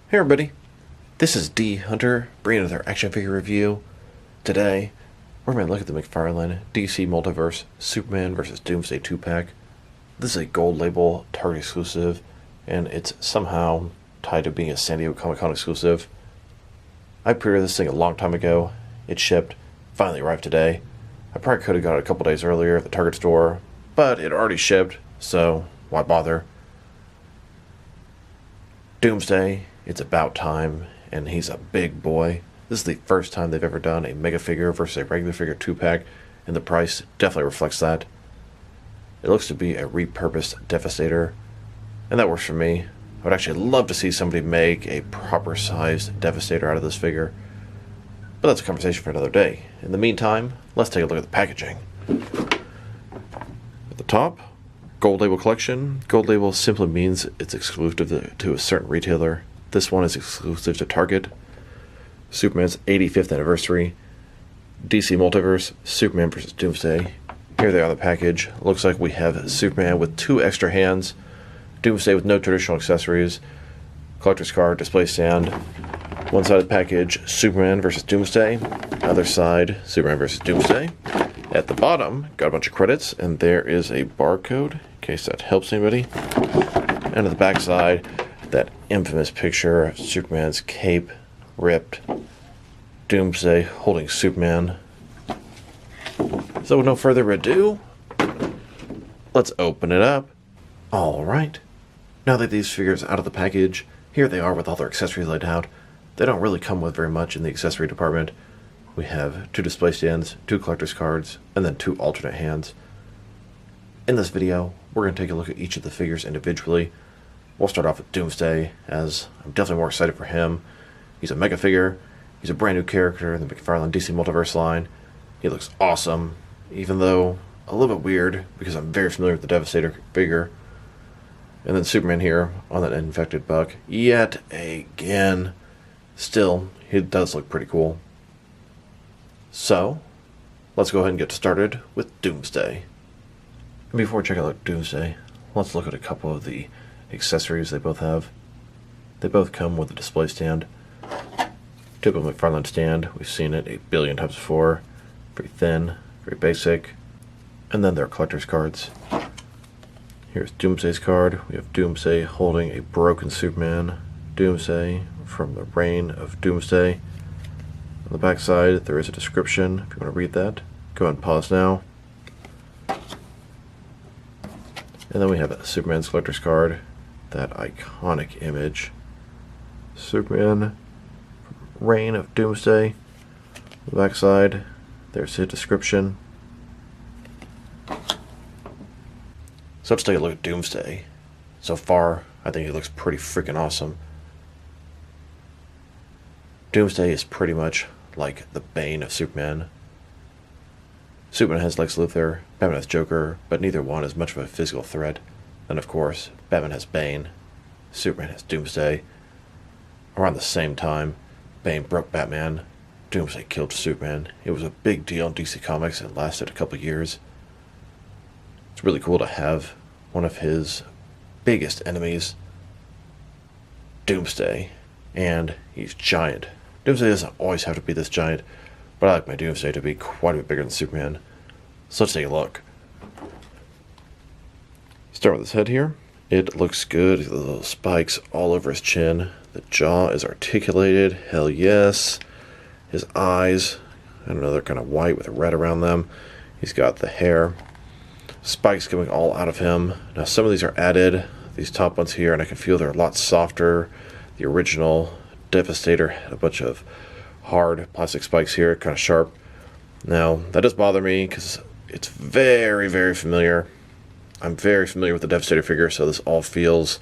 Hey everybody, this is D Hunter, bringing another action figure review. Today, we're going to look at the McFarlane DC Multiverse Superman vs. Doomsday 2-pack. This is a Gold Label Target exclusive, and it's somehow tied to being a San Diego Comic-Con exclusive. I pre-ordered this thing a long time ago. It shipped, finally arrived today. I probably could have got it a couple days earlier at the Target store, but it already shipped, so why bother? Doomsday, it's about time, and he's a big boy. This is the first time they've ever done a mega figure versus a regular figure 2-pack, and the price definitely reflects that. It looks to be a repurposed Devastator, and that works for me. I would actually love to see somebody make a proper sized Devastator out of this figure, but that's a conversation for another day. In the meantime, let's take a look at the packaging. At the top, Gold Label collection. Gold Label simply means it's exclusive to a certain retailer. This one is exclusive to Target. Superman's 85th anniversary. DC Multiverse Superman vs. Doomsday. Here they are on the package. Looks like we have Superman with 2 extra hands. Doomsday with no traditional accessories. Collector's card, display stand. One side of the package, Superman vs. Doomsday. Other side, Superman vs. Doomsday. At the bottom, got a bunch of credits, and there is a barcode, in case that helps anybody. And at the back side, that infamous picture of Superman's cape ripped. Doomsday holding Superman. So with no further ado, let's open it up. Alright, now that these figures are out of the package, here they are with all their accessories laid out. They don't really come with very much in the accessory department. We have 2 display stands, 2 collector's cards, and then 2 alternate hands. In this video, we're going to take a look at each of the figures individually. We'll start off with Doomsday, as I'm definitely more excited for him. He's a mega figure. He's a brand new character in the McFarlane DC Multiverse line. He looks awesome, even though a little bit weird, because I'm very familiar with the Devastator figure. And then Superman here on that infected buck. Yet again, still, he does look pretty cool. So, let's go ahead and get started with Doomsday. And before we check out Doomsday, let's look at a couple of the accessories they both have. They both come with a display stand. Typical McFarlane stand, we've seen it a billion times before. Very thin, very basic. And then there are collector's cards. Here's Doomsday's card. We have Doomsday holding a broken Superman. Doomsday from the reign of Doomsday. On the back side, there is a description. If you want to read that, go ahead and pause now. And then we have Superman's collector's card. That iconic image. Superman, reign of Doomsday. On the back side, there's his description. So let's take a look at Doomsday. So far, I think he looks pretty freaking awesome. Doomsday is pretty much like the bane of Superman. Superman has Lex Luthor, Batman has Joker, but neither one is much of a physical threat. And of course, Batman has Bane, Superman has Doomsday. Around the same time, Bane broke Batman, Doomsday killed Superman. It was a big deal in DC Comics and lasted a couple years. It's really cool to have one of his biggest enemies, Doomsday, and he's giant. Doomsday doesn't always have to be this giant, but I like my Doomsday to be quite a bit bigger than Superman. So let's take a look. Start with his head here. It looks good. The little spikes all over his chin. The jaw is articulated. Hell yes. His eyes, I don't know, they're kind of white with red around them. He's got the hair. Spikes coming all out of him. Now some of these are added. These top ones here, and I can feel they're a lot softer. The original Devastator had a bunch of hard plastic spikes here, kind of sharp. Now, that does bother me because it's very, very familiar. I'm very familiar with the Devastator figure, so this all feels,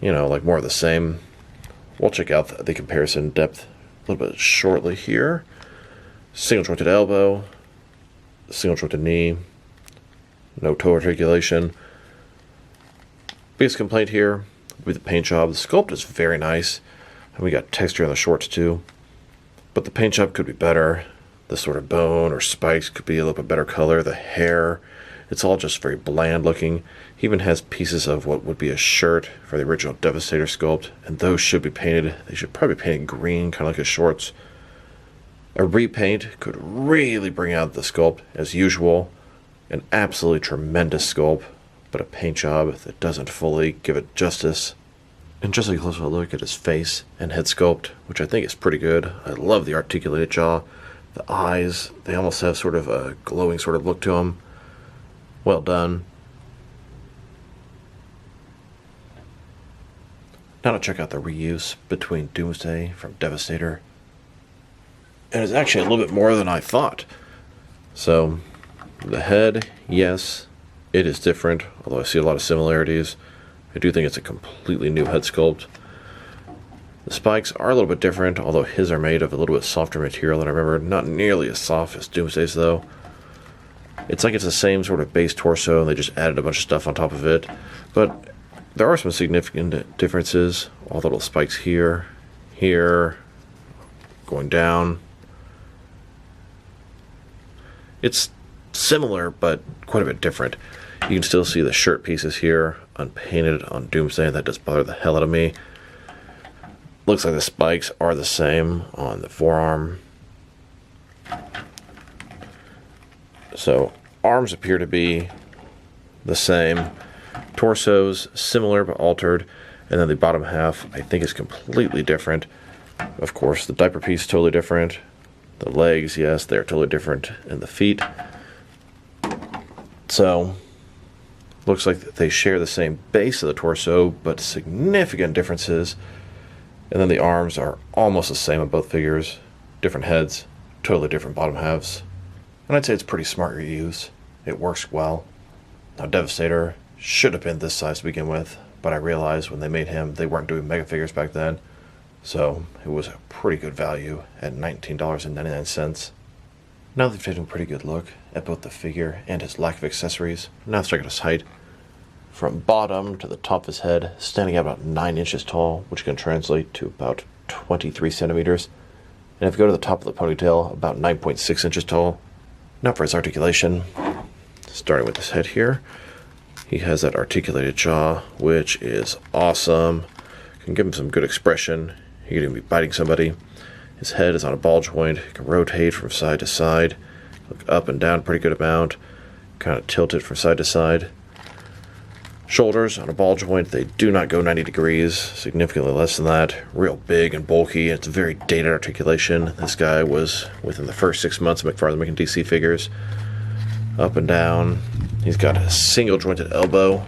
you know, like more of the same. We'll check out the comparison depth a little bit shortly here. Single jointed elbow, single jointed knee, no toe articulation. Biggest complaint here with the paint job. The sculpt is very nice. And we got texture on the shorts too. But the paint job could be better. The sort of bone or spikes could be a little bit better color. The hair It's all just very bland looking. He even has pieces of what would be a shirt for the original Devastator sculpt, and those should be painted. They should probably be painted green, kind of like his shorts. A repaint could really bring out the sculpt as usual. An absolutely tremendous sculpt, but a paint job that doesn't fully give it justice. And just a closer look at his face and head sculpt, which I think is pretty good. I love the articulated jaw. The eyes, they almost have sort of a glowing sort of look to them. Well done. Now to check out the reuse between Doomsday from Devastator. And it's actually a little bit more than I thought. So, the head, yes, it is different, although I see a lot of similarities. I do think it's a completely new head sculpt. The spikes are a little bit different, although his are made of a little bit softer material than I remember. Not nearly as soft as Doomsday's, though. It's like it's the same sort of base torso, and they just added a bunch of stuff on top of it. But there are some significant differences. All the little spikes here, going down. It's similar, but quite a bit different. You can still see the shirt pieces here, unpainted on Doomsday. That does bother the hell out of me. Looks like the spikes are the same on the forearm. So, arms appear to be the same. Torsos, similar but altered. And then the bottom half, I think, is completely different. Of course, the diaper piece, totally different. The legs, yes, they're totally different. And the feet. So, looks like they share the same base of the torso, but significant differences. And then the arms are almost the same on both figures. Different heads, totally different bottom halves. And I'd say it's pretty smart reuse. It works well. Now, Devastator should have been this size to begin with, but I realized when they made him, they weren't doing mega figures back then. So it was a pretty good value at $19.99. Now they've taken a pretty good look at both the figure and his lack of accessories. Now let's check out his height. From bottom to the top of his head, standing at about 9 inches tall, which can translate to about 23 centimeters. And if you go to the top of the ponytail, about 9.6 inches tall. Now for his articulation, starting with his head here. He has that articulated jaw, which is awesome. Can give him some good expression. He could even be biting somebody. His head is on a ball joint. He can rotate from side to side. Look up and down a pretty good amount. Kind of tilted from side to side. Shoulders on a ball joint. They do not go 90 degrees. Significantly less than that. Real big and bulky. It's very dated articulation. This guy was within the first 6 months of McFarlane making DC figures. Up and down. He's got a single jointed elbow.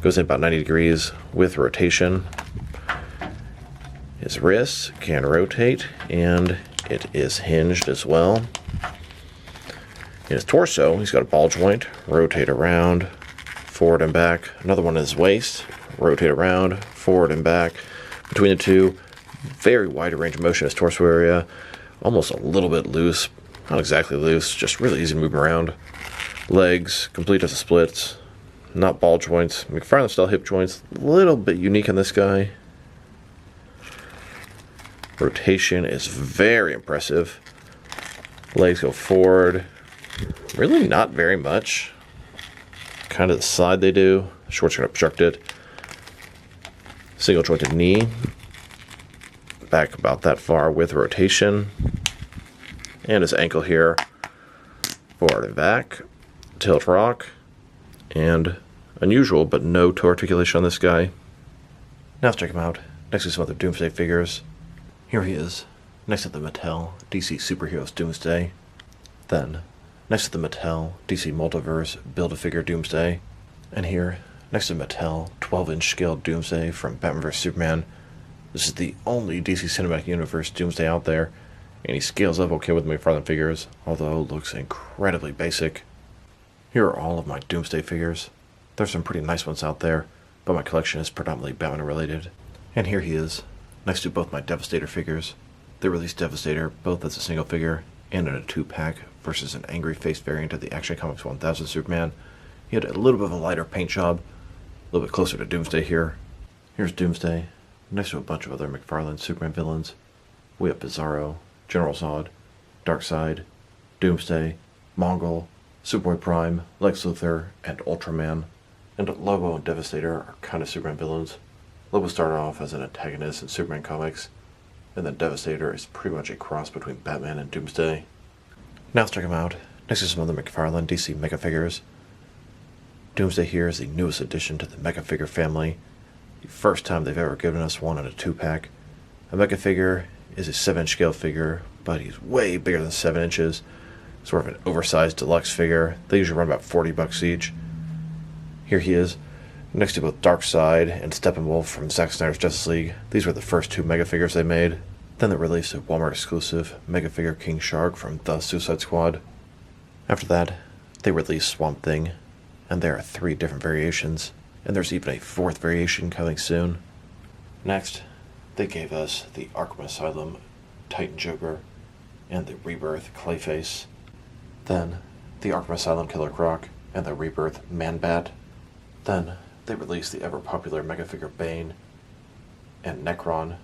Goes in about 90 degrees with rotation. His wrist can rotate, and it is hinged as well. In his torso, he's got a ball joint, rotate around, forward and back. Another one in his waist, rotate around, forward and back. Between the two, very wide range of motion in his torso area. Almost a little bit loose, not exactly loose, just really easy to move around. Legs, complete as a splits, not ball joints. McFarlane style hip joints, a little bit unique on this guy. Rotation is very impressive. Legs go forward. Really not very much. Kind of the side they do. Shorts are going to obstruct it. Single jointed knee. Back about that far with rotation. And his ankle here. Forward and back. Tilt rock. And unusual, but no toe articulation on this guy. Now let's check him out. Next to some other Doomsday figures. Here he is, next to the Mattel DC Superheroes Doomsday. Then, next to the Mattel DC Multiverse Build-A-Figure Doomsday. And here, next to Mattel 12-inch scale Doomsday from Batman vs Superman. This is the only DC Cinematic Universe Doomsday out there, and he scales up okay with McFarlane figures, although looks incredibly basic. Here are all of my Doomsday figures. There's some pretty nice ones out there, but my collection is predominantly Batman related. And here he is, next to both my Devastator figures. They released Devastator both as a single figure and in a 2-pack versus an angry face variant of the Action Comics 1000 Superman. He had a little bit of a lighter paint job, a little bit closer to Doomsday here. Here's Doomsday, next to a bunch of other McFarlane Superman villains. We have Bizarro, General Zod, Darkseid, Doomsday, Mongol, Superboy Prime, Lex Luthor, and Ultraman. And Lobo and Devastator are kind of Superman villains. Lobo started off as an antagonist in Superman comics, and then Devastator is pretty much a cross between Batman and Doomsday. Now let's check them out. Next is some other McFarlane DC Mega Figures. Doomsday here is the newest addition to the Mega Figure family. The first time they've ever given us one in a 2-pack. A Mega Figure is a 7-inch scale figure, but he's way bigger than 7 inches. Sort of an oversized deluxe figure. They usually run about $40 each. Here he is, next to both Darkseid and Steppenwolf from Zack Snyder's Justice League. These were the first 2 Mega Figures they made. Then they released a Walmart exclusive Mega Figure King Shark from the Suicide Squad. After that, they released Swamp Thing, and there are 3 different variations, and there's even a 4th variation coming soon. Next, they gave us the Arkham Asylum Titan Joker and the Rebirth Clayface. Then, the Arkham Asylum Killer Croc and the Rebirth Man-Bat. Then, they released the ever-popular Mega Figure Bane and Necron.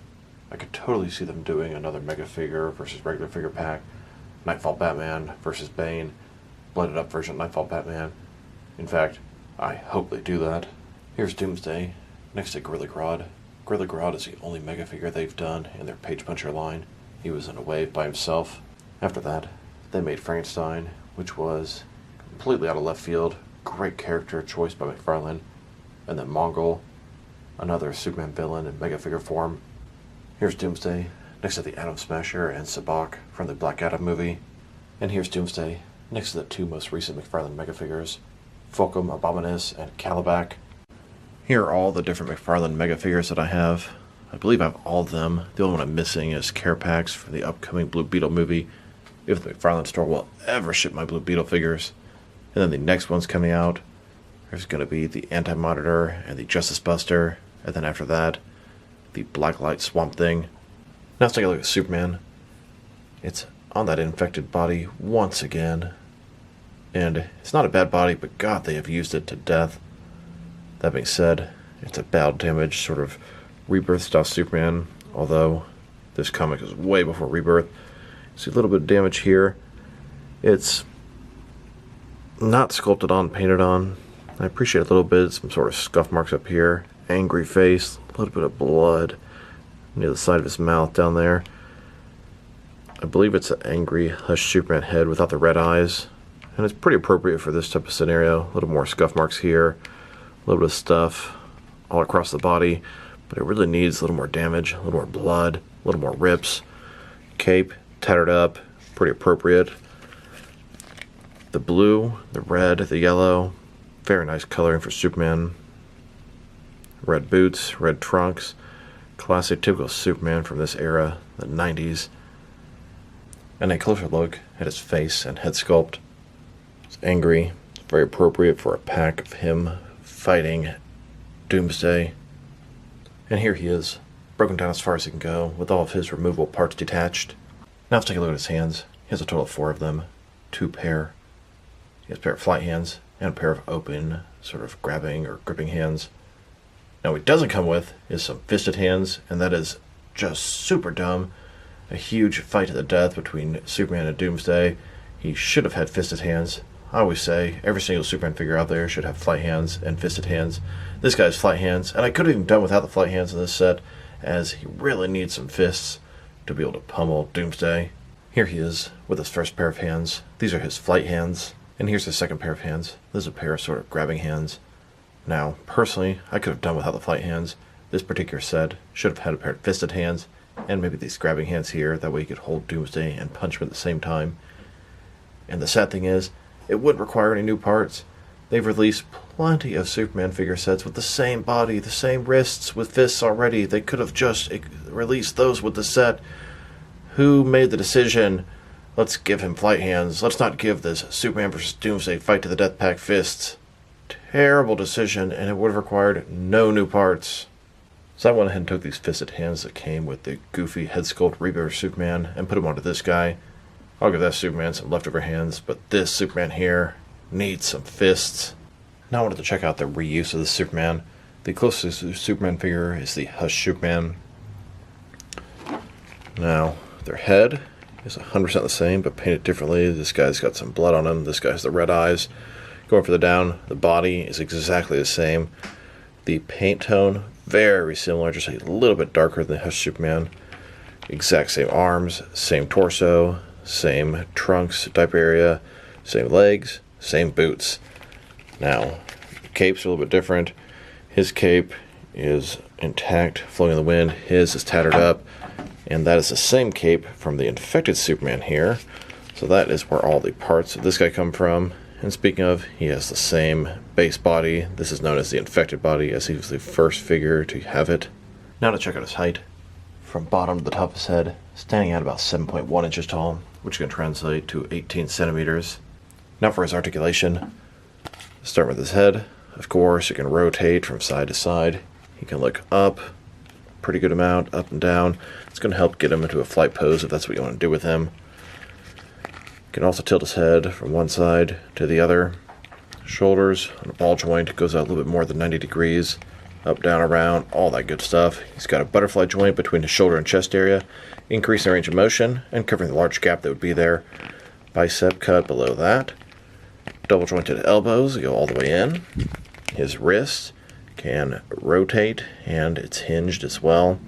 I could totally see them doing another Mega Figure versus regular figure pack, Nightfall Batman versus Bane, blooded up version of Nightfall Batman. In fact, I hope they do that. Here's Doomsday, next to Gorilla Grodd. Gorilla Grodd is the only Mega Figure they've done in their Page Puncher line. He was in a wave by himself. After that, they made Frankenstein, which was completely out of left field. Great character choice by McFarlane. And then Mongol, another Superman villain in Mega Figure form. Here's Doomsday, next to the Atom Smasher and Sabak from the Black Adam movie. And here's Doomsday, next to the 2 most recent McFarlane Mega Figures, Fulcrum Abominus and Calabac. Here are all the different McFarlane Mega Figures that I have. I believe I have all of them. The only one I'm missing is Carapax for the upcoming Blue Beetle movie, if the McFarlane store will ever ship my Blue Beetle figures. And then the next one's coming out. There's going to be the Anti-Monitor and the Justice Buster, and then after that, the Blacklight Swamp Thing. Now let's take a look at Superman. It's on that infected body once again. And it's not a bad body, but God, they have used it to death. That being said, it's a battle damage, sort of Rebirth style Superman, although this comic is way before Rebirth. See a little bit of damage here. It's not sculpted on, painted on. I appreciate a little bit, some sort of scuff marks up here. Angry face, a little bit of blood near the side of his mouth down there. I believe it's an angry, hushed Superman head without the red eyes. And it's pretty appropriate for this type of scenario. A little more scuff marks here. A little bit of stuff all across the body. But it really needs a little more damage, a little more blood, a little more rips. Cape, tattered up, pretty appropriate. The blue, the red, the yellow, very nice coloring for Superman. Red boots, red trunks, classic typical Superman from this era, the 90s. And a closer look at his face and head sculpt. It's angry, it's very appropriate for a pack of him fighting Doomsday. And here he is, broken down as far as he can go, with all of his removable parts detached. Now let's take a look at his hands. He has a total of 4 of them, 2 pair. He has a pair of flight hands, and a pair of open, sort of grabbing or gripping hands. Now what he doesn't come with is some fisted hands, and that is just super dumb. A huge fight to the death between Superman and Doomsday. He should have had fisted hands. I always say, every single Superman figure out there should have flight hands and fisted hands. This guy has flight hands, and I could have even done without the flight hands in this set, as he really needs some fists to be able to pummel Doomsday. Here he is, with his first pair of hands. These are his flight hands, and here's his second pair of hands. This is a pair of sort of grabbing hands. Now, personally, I could have done without the flight hands. This particular set should have had a pair of fisted hands, and maybe these grabbing hands here, that way he could hold Doomsday and punch him at the same time. And the sad thing is, it wouldn't require any new parts. They've released plenty of Superman figure sets with the same body, the same wrists, with fists already. They could have just released those with the set. Who made the decision, let's give him flight hands, let's not give this Superman vs. Doomsday fight to the death pack fists? Terrible decision, and it would have required no new parts. So I went ahead and took these fisted hands that came with the goofy head sculpt Rebirth Superman and put them onto this guy. I'll give that Superman some leftover hands, but this Superman here needs some fists. Now I wanted to check out the reuse of the Superman. The closest Superman figure is the Hush Superman. Now, their head is 100% the same, but painted differently. This guy's got some blood on him. This guy has the red eyes. Going further down, the body is exactly the same. The paint tone, very similar, just a little bit darker than the Hush Superman. Exact same arms, same torso, same trunks, diaper area, same legs, same boots. Now, capes are a little bit different. His cape is intact, flowing in the wind. His is tattered up. And that is the same cape from the infected Superman here. So that is where all the parts of this guy come from. And speaking of, he has the same base body. This is known as the infected body, as he was the first figure to have it. Now to check out his height. From bottom to the top of his head, standing at about 7.1 inches tall, which can translate to 18 centimeters. Now for his articulation. Start with his head. Of course, he can rotate from side to side. He can look up, pretty good amount, up and down. It's going to help get him into a flight pose if that's what you want to do with him. You can also tilt his head from one side to the other. Shoulders on a ball joint goes out a little bit more than 90 degrees. Up, down, around, all that good stuff. He's got a butterfly joint between his shoulder and chest area, increasing the range of motion and covering the large gap that would be there. Bicep cut below that. Double jointed elbows go all the way in. His wrists can rotate, and it's hinged as well.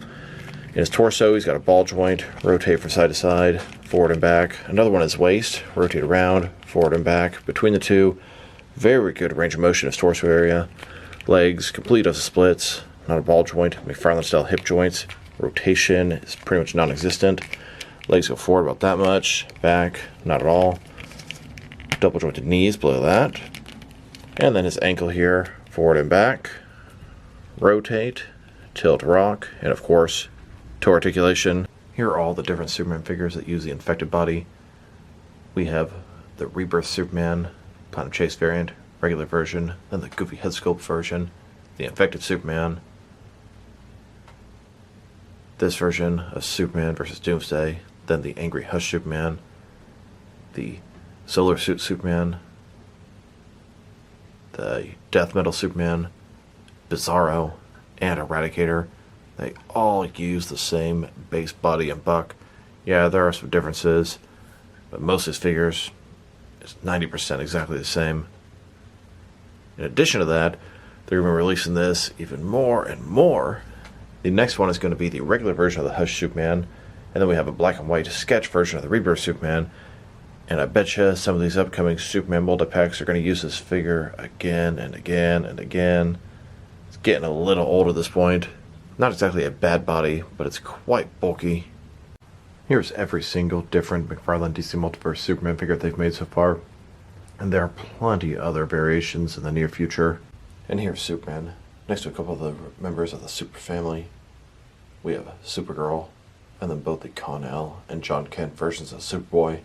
In his torso, he's got a ball joint, rotate from side to side, forward and back. Another one in his waist, rotate around, forward and back. Between the two, very good range of motion in his torso area. Legs, complete as splits, not a ball joint, McFarlane style hip joints. Rotation is pretty much non-existent. Legs go forward about that much, back, not at all. Double jointed knees below that. And then his ankle here, forward and back. Rotate, tilt, rock, and of course, toe articulation. Here are all the different Superman figures that use the infected body. We have the Rebirth Superman, Platinum Chase variant, regular version, then the Goofy Head Sculpt version, the infected Superman, this version of Superman versus Doomsday, then the Angry Hush Superman, the Solar Suit Superman, the Death Metal Superman, Bizarro, and Eradicator. They all use the same base body and buck. Yeah, there are some differences, but most of his figures is 90% exactly the same. In addition to that, they're going to be releasing this even more and more. The next one is going to be the regular version of the Hush Superman, and then we have a black and white sketch version of the Rebirth Superman. And I betcha some of these upcoming Superman multi-packs are going to use this figure again and again and again. It's getting a little old at this point. Not exactly a bad body, but it's quite bulky. Here's every single different McFarlane DC Multiverse Superman figure they've made so far. And there are plenty of other variations in the near future. And here's Superman, next to a couple of the members of the Super family. We have Supergirl, and then both the Con-El and John Kent versions of Superboy.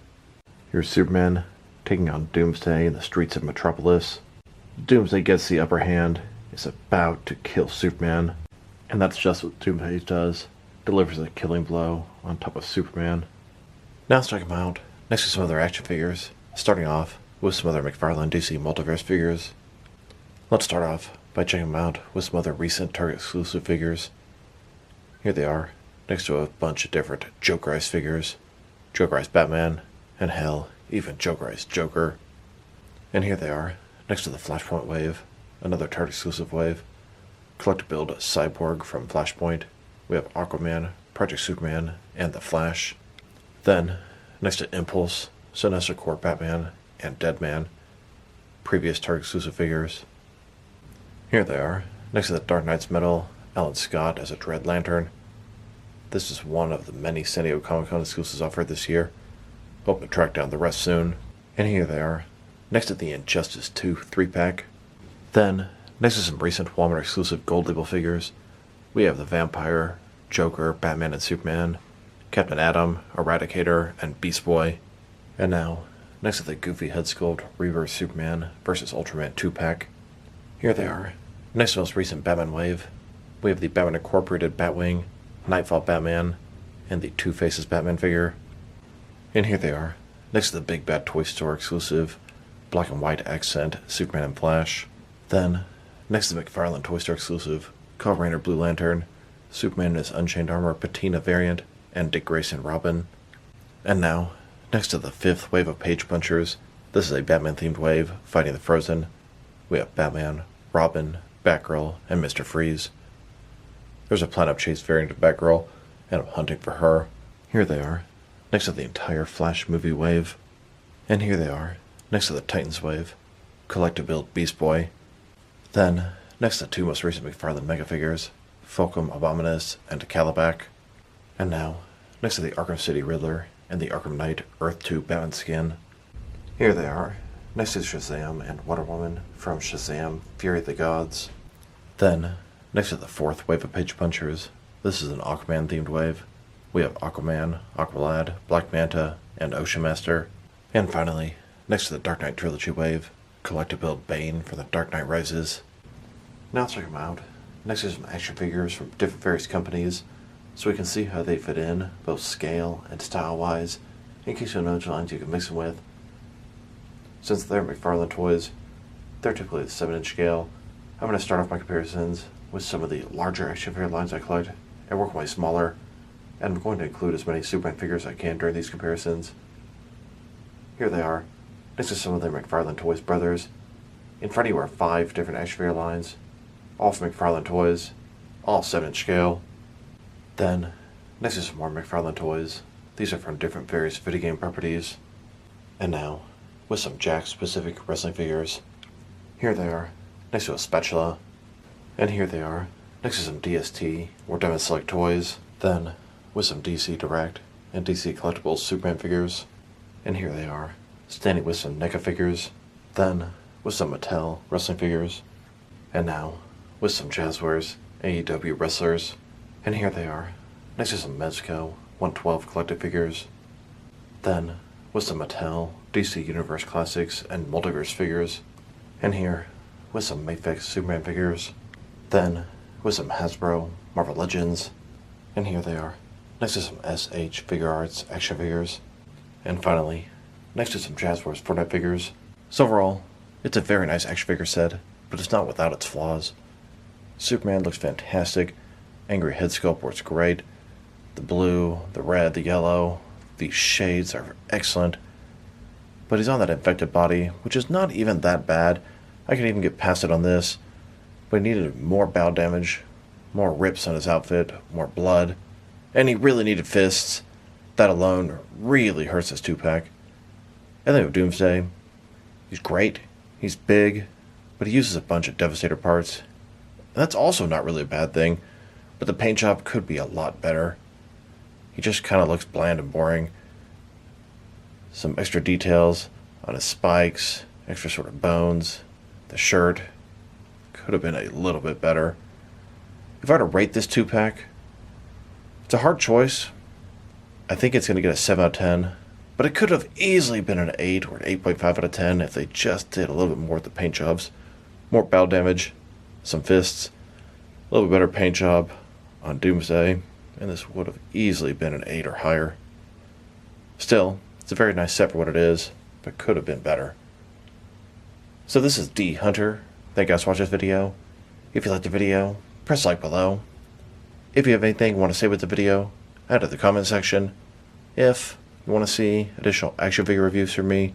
Here's Superman taking on Doomsday in the streets of Metropolis. Doomsday gets the upper hand, is about to kill Superman, and that's just what Doomsday does. Delivers a killing blow on top of Superman. Now let's check him out next to some other action figures, starting off with some other McFarlane DC Multiverse figures. Let's start off by checking them out with some other recent Target exclusive figures. Here they are, next to a bunch of different Jokerized figures. Jokerized Batman, and hell, even Jokerized Joker. And here they are, next to the Flashpoint wave, another Target exclusive wave. Collect build Cyborg from Flashpoint. We have Aquaman, Project Superman, and The Flash. Then, next to Impulse, Sinestro Corps Batman, and Deadman. Previous Target exclusive figures. Here they are, next to the Dark Knight's Metal, Alan Scott as a Dread Lantern. This is one of the many San Diego Comic-Con exclusives offered this year. Hope to track down the rest soon. And here they are, next to the Injustice 2 3-pack. Then, next to some recent Walmart exclusive Gold Label figures, we have the Vampire, Joker, Batman and Superman, Captain Atom, Eradicator, and Beast Boy. And now, next to the Goofy Head Sculpt Rebirth Superman vs. Ultraman 2-pack. Here they are, next to the most recent Batman wave, we have the Batman Incorporated Batwing, Nightfall Batman, and the Two Faces Batman figure. And here they are, next to the Big Bad Toy Store exclusive black and white accent Superman and Flash. Then, next to the McFarlane Toy Store exclusive Kyle Rayner Blue Lantern, Superman in his Unchained Armor Patina variant, and Dick Grayson Robin. And now, next to the 5th wave of page punchers, this is a Batman-themed wave fighting the Frozen. We have Batman, Robin, Batgirl, and Mr. Freeze. There's a plan-up chase variant of Batgirl, and I'm hunting for her. Here they are, next to the entire Flash movie wave. And here they are, next to the Titans wave, collective build Beast Boy. Then, next to the 2 most recent McFarlane Mega figures, Fulcrum Abominus and Calabac. And now, next to the Arkham City Riddler and the Arkham Knight Earth 2 Batman skin. Here they are, next to Shazam and Wonder Woman from Shazam Fury of the Gods. Then, next to the 4th wave of page punchers, this is an Aquaman-themed wave. We have Aquaman, Aqualad, Black Manta, and Ocean Master. And finally, next to the Dark Knight Trilogy wave, collective build Bane for the Dark Knight Rises. Now let's check them out. Next to some action figures from different various companies, so we can see how they fit in, both scale and style-wise, in case you know which lines you can mix them with. Since they're McFarlane toys, they're typically the 7-inch scale. I'm going to start off my comparisons with some of the larger action figure lines I collect, and work my way smaller, and I'm going to include as many Superman figures as I can during these comparisons. Here they are, next to some of the McFarlane Toys brothers. In front of you are 5 different action figure lines, all from McFarlane Toys, all 7-inch scale. Then, next to some more McFarlane Toys. These are from different various video game properties. And now, with some Jack-specific wrestling figures. Here they are, next to a spatula. And here they are, next to some DST or Diamond Select toys. Then, with some DC Direct and DC Collectibles Superman figures. And here they are, standing with some NECA figures. Then, with some Mattel wrestling figures. And now, with some Jazzwares AEW wrestlers. And here they are, next to some Mezco 112 collected figures. Then, with some Mattel DC Universe Classics and Multiverse figures. And here, with some Mafex Superman figures. Then, with some Hasbro Marvel Legends. And here they are, next to some SH Figure Arts action figures. And finally, next to some Jazzwares Fortnite figures. So overall, it's a very nice action figure set, but it's not without its flaws. Superman looks fantastic. Angry head sculpt works great. The blue, the red, the yellow, these shades are excellent. But he's on that infected body, which is not even that bad. I could even get past it on this. But he needed more bow damage, more rips on his outfit, more blood, and he really needed fists. That alone really hurts his 2-pack. And then with Doomsday, he's great, he's big, but he uses a bunch of Devastator parts. And that's also not really a bad thing, but the paint job could be a lot better. He just kind of looks bland and boring. Some extra details on his spikes, extra sort of bones, the shirt could have been a little bit better. If I were to rate this 2-pack, it's a hard choice. I think it's going to get a 7 out of 10, but it could have easily been an 8 or an 8.5 out of 10 if they just did a little bit more with the paint jobs. More bow damage, some fists, a little bit better paint job on Doomsday, and this would have easily been an 8 or higher. Still, it's a very nice set for what it is, but could have been better. So this is D Hunter. Thank you guys for watching this video. If you liked the video, press like below. If you have anything you want to say with the video, add it to the comment section. If you want to see additional action figure reviews from me,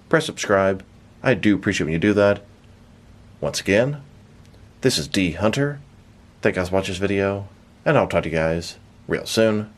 press subscribe. I do appreciate when you do that. Once again, this is D Hunter. Thank you guys for watching this video, and I'll talk to you guys real soon.